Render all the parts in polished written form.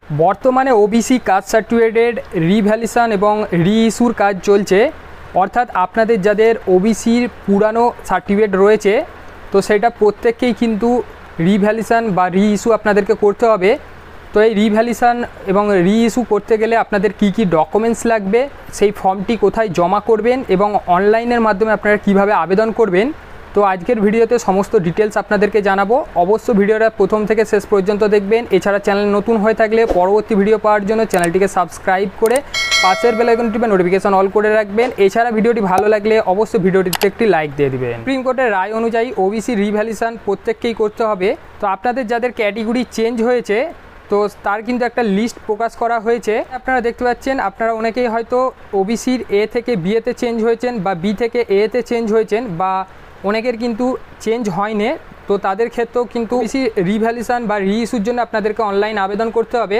বর্তমানে OBC caste সার্টিফিকেটের রিভ্যালিউশন এবং রিইস্যুর কাজ চলছে। অর্থাৎ আপনাদের যাদের ওবিসির পুরানো সার্টিফিকেট রয়েছে তো সেটা প্রত্যেককেই কিন্তু রিভ্যালিউশন বা রিইস্যু আপনাদেরকে করতে হবে। তো এই রিভ্যালিউশন এবং রিইস্যু করতে গেলে আপনাদের কি কি ডকুমেন্টস লাগবে, সেই ফর্মটি কোথায় জমা করবেন এবং অনলাইনের মাধ্যমে আপনারা কিভাবে আবেদন করবেন, তো আজকের ভিডিওতে সমস্ত ডিটেলস আপনাদেরকে জানাবো। অবশ্য ভিডিওটা প্রথম থেকে শেষ পর্যন্ত দেখবেন। এছাড়া চ্যানেল নতুন হয়ে থাকলে পরবর্তী ভিডিও পাওয়ার জন্য চ্যানেলটিকে সাবস্ক্রাইব করে পাশের বেল আইকনটি নোটিফিকেশন অল করে রাখবেন। এছাড়া ভিডিওটি ভালো লাগলে অবশ্যই ভিডিওটিতে একটি লাইক দিয়ে দিবেন। সুপ্রিম কোর্টের রায় অনুযায়ী ওবিসি রিভ্যালিউশন প্রত্যেককেই করতে হবে। তো আপনাদের যাদের ক্যাটেগরি চেঞ্জ হয়েছে তো তার কিন্তু একটা লিস্ট প্রকাশ করা হয়েছে। আপনারা দেখতে পাচ্ছেন, আপনারা অনেকেই হয়তো ওবিসির এ থেকে বিএতে চেঞ্জ হয়েছেন বা বি থেকে এতে চেঞ্জ হয়েছেন, বা অনেকের কিন্তু চেঞ্জ হয়নি। তো তাদের ক্ষেত্রেও কিন্তু ওবিসি রিভ্যালিউশন বা রিইস্যুর জন্য আপনাদেরকে অনলাইন আবেদন করতে হবে।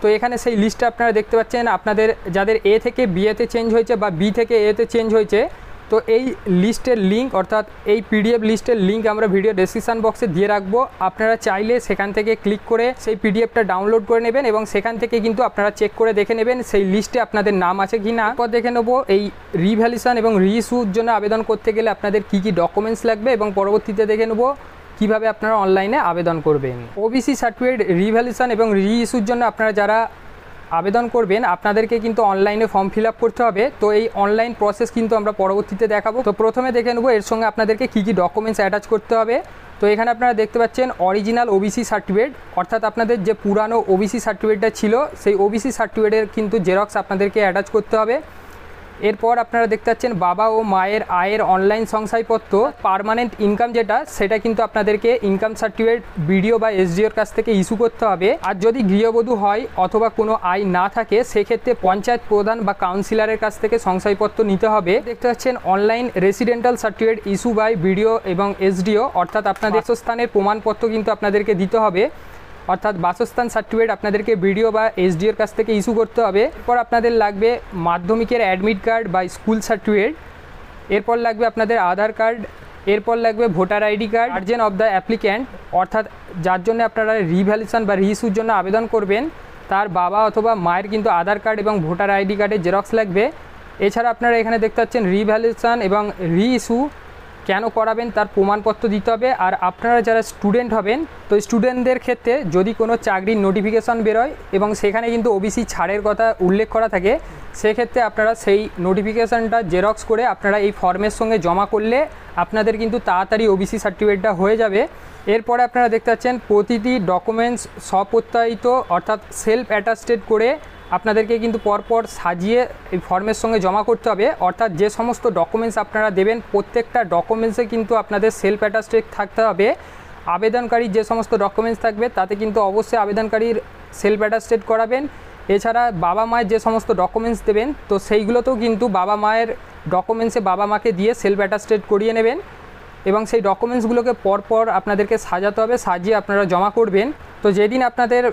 তো এখানে সেই লিস্টটা আপনারা দেখতে পাচ্ছেন, আপনাদের যাদের এ থেকে বিএতে চেঞ্জ হয়েছে বা বি থেকে এতে চেঞ্জ হয়েছে, তো এই লিস্টের লিঙ্ক অর্থাৎ এই পিডিএফ লিস্টের লিঙ্ক আমরা ভিডিও ডেসক্রিপশন বক্সে দিয়ে রাখবো। আপনারা চাইলে সেখান থেকে ক্লিক করে সেই পিডিএফটা ডাউনলোড করে নেবেন এবং সেখান থেকে কিন্তু আপনারা চেক করে দেখে নেবেন সেই লিস্টে আপনাদের নাম আছে কি না। তারপর দেখে নেবো এই রিভ্যালিউশন এবং রিইস্যুর জন্য আবেদন করতে গেলে আপনাদের কি কি ডকুমেন্টস লাগবে এবং পরবর্তীতে দেখে নেবো কীভাবে আপনারা অনলাইনে আবেদন করবেন। ওবিসি সার্টিফিকেট রিভ্যালিউশন এবং রিইস্যুর জন্য আপনারা যারা আবেদন করবেন আপনাদেরকে কিন্তু অনলাইনে ফর্ম ফিল আপ করতে হবে। তো এই অনলাইন প্রসেস কিন্তু আমরা পরবর্তীতে দেখাবো। তো প্রথমে দেখে নেবো এর সঙ্গে আপনাদেরকে কী কী ডকুমেন্টস অ্যাটাচ করতে হবে। তো এখানে আপনারা দেখতে পাচ্ছেন অরিজিনাল ওবিসি সার্টিফিকেট, অর্থাৎ আপনাদের যে পুরানো ওবিসি সার্টিফিকেটটা ছিল সেই ওবিসি সার্টিফিকেটের কিন্তু জেরক্স আপনাদেরকে অ্যাটাচ করতে হবে। এরপর আপনারা দেখতে পাচ্ছেন বাবা ও মায়ের আয়ের অনলাইন শংসাপত্র, পার্মানেন্ট ইনকাম যেটা সেটা কিন্তু আপনাদেরকে ইনকাম সার্টিফিকেট বিডিও বা এসডিওর কাছ থেকে ইস্যু করতে হবে। আর যদি গৃহবধূ হয় অথবা কোনো আয় না থাকে সেক্ষেত্রে পঞ্চায়েত প্রধান বা কাউন্সিলরের কাছ থেকে শংসাপত্র নিতে হবে। দেখতে পাচ্ছেন online residential certificate issue by BDO এবং এসডিও, অর্থাৎ আপনাদের বাসস্থানের প্রমাণপত্র কিন্তু আপনাদেরকে দিতে হবে। অর্থাৎ বাসস্থান সার্টিফিকেট আপনাদেরকে বিডিও বা এসডিওর কাছ থেকে ইস্যু করতে হবে। এরপর আপনাদের লাগবে মাধ্যমিকের অ্যাডমিট কার্ড বা স্কুল সার্টিফিকেট। এরপর লাগবে আপনাদের আধার কার্ড। এরপর লাগবে voter ID card. Guardian of the applicant, অর্থাৎ যার জন্য আপনারা রিভ্যালিউশন বা রিইস্যুর জন্য আবেদন করবেন তার বাবা অথবা মায়ের কিন্তু আধার কার্ড এবং ভোটার আইডি কার্ডের জেরক্স লাগবে। এছাড়া আপনারা এখানে দেখতে পাচ্ছেন রিভ্যালিউশন এবং রিইস্যু কেন করাবেন তার প্রমাণপত্র দিতে হবে। আর আপনারা যারা স্টুডেন্ট হবেন তো স্টুডেন্টদের ক্ষেত্রে যদি কোনো চাকরির নোটিফিকেশান বেরোয় এবং সেখানে কিন্তু ওবিসি ছাড়ের কথা উল্লেখ করা থাকে, সেক্ষেত্রে আপনারা সেই নোটিফিকেশানটা জেরক্স করে আপনারা এই ফর্মের সঙ্গে জমা করলে আপনাদের কিন্তু তাড়াতাড়ি ওবিসি সার্টিফিকেটটা হয়ে যাবে। এরপরে আপনারা দেখতে পাচ্ছেন প্রতিটি ডকুমেন্টস স্বপ্রত্যায়িত অর্থাৎ সেলফ অ্যাটাস্টেড করে আপনাদেরকে কিন্তু পরপর সাজিয়ে এই ফর্মের সঙ্গে জমা করতে হবে। অর্থাৎ যে সমস্ত ডকুমেন্টস আপনারা দেবেন প্রত্যেকটা ডকুমেন্টসে কিন্তু আপনাদের সেলফ অ্যাটাস্টেড থাকতে হবে। আবেদনকারীর যে সমস্ত ডকুমেন্টস থাকবে তাতে কিন্তু অবশ্যই আবেদনকারীর সেলফ অ্যাটাস্টেড করাবেন। এছাড়া বাবা মায়ের যে সমস্ত ডকুমেন্টস দেবেন তো সেইগুলোতেও কিন্তু বাবা মায়ের ডকুমেন্টসে বাবা মাকে দিয়ে সেলফ অ্যাটাস্টেড করিয়ে নেবেন এবং সেই ডকুমেন্টসগুলোকে পরপর আপনাদেরকে সাজাতে হবে, সাজিয়ে আপনারা জমা করবেন। তো যেদিন আপনাদের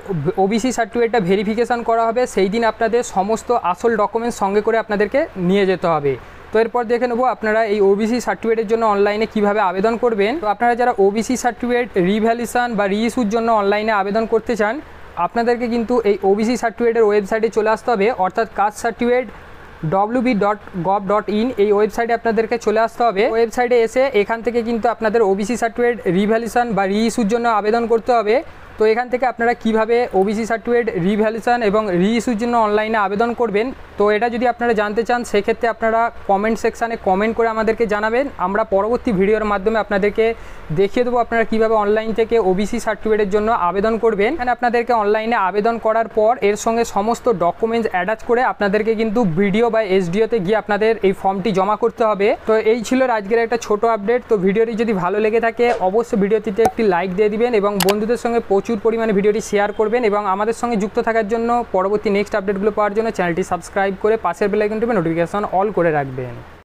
ওবিসি সার্টিফিকেটটা ভেরিফিকেশান করা হবে সেই দিন আপনাদের সমস্ত আসল ডকুমেন্টস সঙ্গে করে আপনাদেরকে নিয়ে যেতে হবে। তো এরপর দেখে নেবো আপনারা এই ওবিসি সার্টিফিকেটের জন্য অনলাইনে কিভাবে আবেদন করবেন। তো আপনারা যারা ওবিসি সার্টিফিকেট রিভ্যালিউশন বা রিইস্যুর জন্য অনলাইনে আবেদন করতে চান আপনাদেরকে কিন্তু এই ওবিসি সার্টিফিকেটের ওয়েবসাইটে চলে আসতে হবে, অর্থাৎ কাস্ট সার্টিফিকেট www.gov.in এই ওয়েবসাইটে আপনাদেরকে চলে আসতে হবে। ওয়েবসাইটে এসে এখান থেকে কিন্তু আপনাদের ওবিসি সার্টিফিকেট রিভ্যালিউশন বা রিইস্যুর জন্য আবেদন করতে হবে। তো এখান থেকে আপনারা কিভাবে ওবিসি সার্টিফিকেট রিভ্যালিউশন এবং রিইস্যুর জন্য অনলাইনে আবেদন করবেন তো এটা যদি আপনারা জানতে চান সেক্ষেত্রে আপনারা কমেন্ট সেকশানে কমেন্ট করে আমাদেরকে জানাবেন। আমরা পরবর্তী ভিডিওর মাধ্যমে আপনাদেরকে দেখিয়ে দেবো আপনারা কিভাবে অনলাইন থেকে ওবিসি সার্টিফিকেটের জন্য আবেদন করবেন। এখানে আপনাদেরকে অনলাইনে আবেদন করার পর এর সঙ্গে সমস্ত ডকুমেন্টস অ্যাটাচ করে আপনাদেরকে কিন্তু বিডিও বা এসডিওতে গিয়ে আপনাদের এই ফর্মটি জমা করতে হবে। তো এই ছিল আজকের একটা ছোট আপডেট। তো ভিডিওটি যদি ভালো লেগে থাকে অবশ্যই ভিডিওটিতে একটি লাইক দিয়ে দিবেন এবং বন্ধুদের সঙ্গে প্রচুর পরিমাণে ভিডিওটি শেয়ার করবেন এবং আমাদের সঙ্গে যুক্ত থাকার জন্য পরবর্তী নেক্সট আপডেটগুলো পাওয়ার জন্য চ্যানেলটি সাবস্ক্রাইব করে পাশের বেল আইকনটি নোটিফিকেশন অল করে রাখবেন।